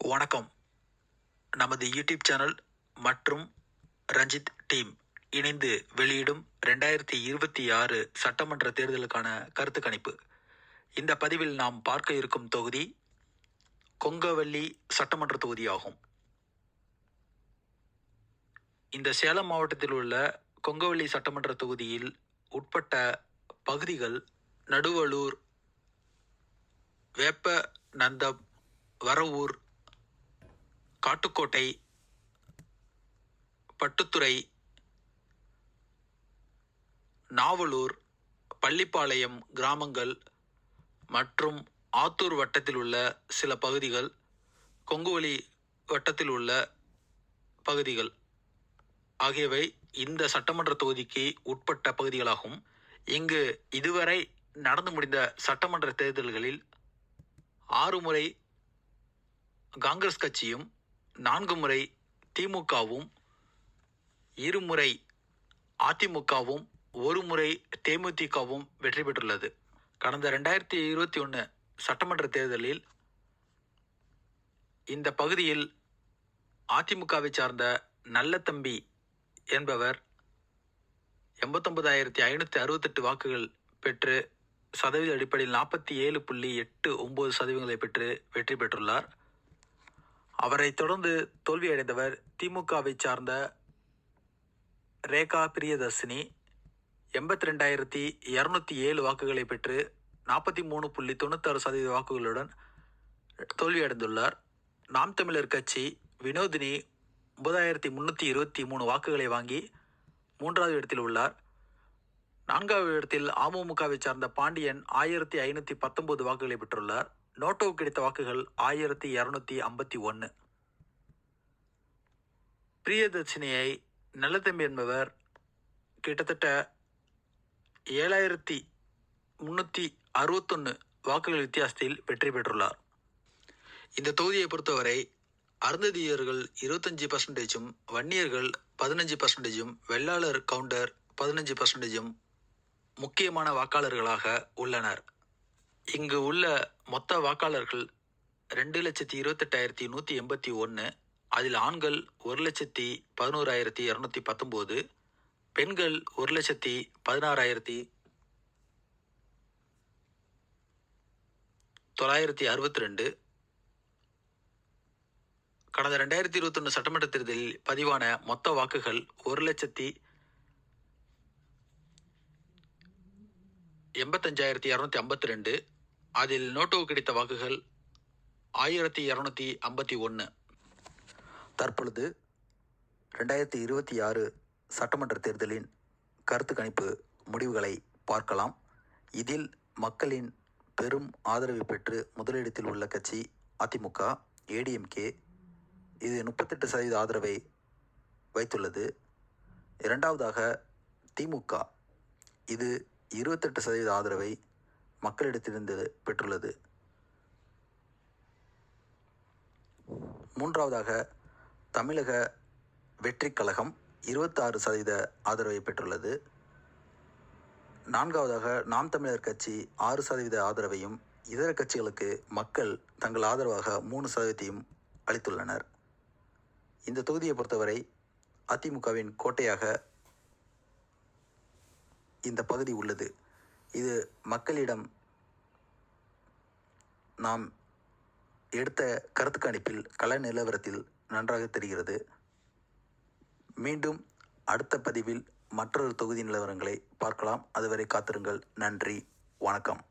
வணக்கம். நமது YouTube channel மற்றும் ரஞ்சித் டீம் இணைந்து வெளியிடும் 2026 சட்டமன்ற தேர்தலுக்கான கருத்து கணிப்பு. இந்த பதிவில் நாம் பார்க்க இருக்கும் தொகுதி கொங்கவல்லி சட்டமன்ற தொகுதியாகும். இந்த சேலம் மாவட்டத்தில் உள்ள கொங்கவல்லி சட்டமன்ற தொகுதியில் உட்பட்ட பகுதிகள் நடுவலூர், வேப்பநத்தம், வரவூர், காட்டுக்கோட்டை, பட்டுத்துறை, நாவலூர், பள்ளிப்பாளையம் கிராமங்கள் மற்றும் ஆத்தூர் வட்டத்தில் உள்ள சில பகுதிகள், கொங்குவலி வட்டத்தில் உள்ள பகுதிகள் ஆகியவை இந்த சட்டமன்ற தொகுதிக்கு உட்பட்ட பகுதிகளாகும். இங்கு இதுவரை நடந்து முடிந்த சட்டமன்ற தேர்தல்களில் 6 முறை காங்கிரஸ் கட்சியும், 4 முறை திமுகவும், 2 முறை அதிமுகவும், 1 முறை தேமுதிகவும் வெற்றி பெற்றுள்ளது. கடந்த 2021 சட்டமன்ற தேர்தலில் இந்த பகுதியில் அதிமுகவை சார்ந்த நல்லதம்பி என்பவர் 89,568 வாக்குகள் பெற்று சதவீத அடிப்படையில் 47.89% பெற்று வெற்றி பெற்றுள்ளார். அவரை தொடர்ந்து தோல்வியடைந்தவர் திமுகவை சார்ந்த ரேகா பிரியதர்சினி 82,207 வாக்குகளை பெற்று 43.96% வாக்குகளுடன் தோல்வியடைந்துள்ளார். நாம் தமிழர் கட்சி வினோதினி 9,323 வாக்குகளை வாங்கி 3வது இடத்தில் உள்ளார். 4வது இடத்தில் அமமுகவை சார்ந்த பாண்டியன் 1,519 வாக்குகளை பெற்றுள்ளார். நோட்டோவுக்கு கிடைத்த வாக்குகள் 1,251. பிரியதர்சினியை நல்லதம்பி என்பவர் கிட்டத்தட்ட 7,361 வாக்குகள் வித்தியாசத்தில் வெற்றி பெற்றுள்ளார். இந்த தொகுதியை பொறுத்தவரை அருந்ததியர்கள் 25%, வன்னியர்கள் 15%, வெள்ளாளர் கவுண்டர் 15% முக்கியமான வாக்காளர்களாக உள்ளனர். இங்கு உள்ள மொத்த வாக்காளர்கள் 2,28,181. அதில் ஆண்கள் 1,11,219, பெண்கள் 1,16,962. கடந்த 2021 சட்டமன்ற தேர்தலில் பதிவான மொத்த வாக்குகள் 1,85,252. அதில் நோட்டோவுக்கு கிடைத்த வாக்குகள் 1,251. தற்பொழுது 2026 சட்டமன்ற தேர்தலின் கருத்து கணிப்பு முடிவுகளை பார்க்கலாம். இதில் மக்களின் பெரும் ஆதரவை பெற்று முதலிடத்தில் உள்ள கட்சி அதிமுக. ஏடிஎம்கே இது 38% ஆதரவை வைத்துள்ளது. இரண்டாவதாக திமுக, இது 28% ஆதரவை மக்களிடத்திலிருந்து பெற்றுள்ளது. மூன்றாவதாக தமிழக வெற்றி கழகம் 26% ஆதரவை பெற்றுள்ளது. நான்காவதாக நாம் தமிழர் கட்சி 6% ஆதரவையும், இதர கட்சிகளுக்கு மக்கள் தங்கள் ஆதரவாக 3% அளித்துள்ளனர். இந்த தொகுதியை பொறுத்தவரை அதிமுகவின் கோட்டையாக இந்த பகுதி உள்ளது. இது மக்களிடம் நாம் எடுத்த கருத்து கணிப்பில் கள நிலவரத்தில் நன்றாக தெரிகிறது. மீண்டும் அடுத்த பதிவில் மற்றொரு தொகுதி நிலவரங்களை பார்க்கலாம். அதுவரை காத்திருங்கள். நன்றி, வணக்கம்.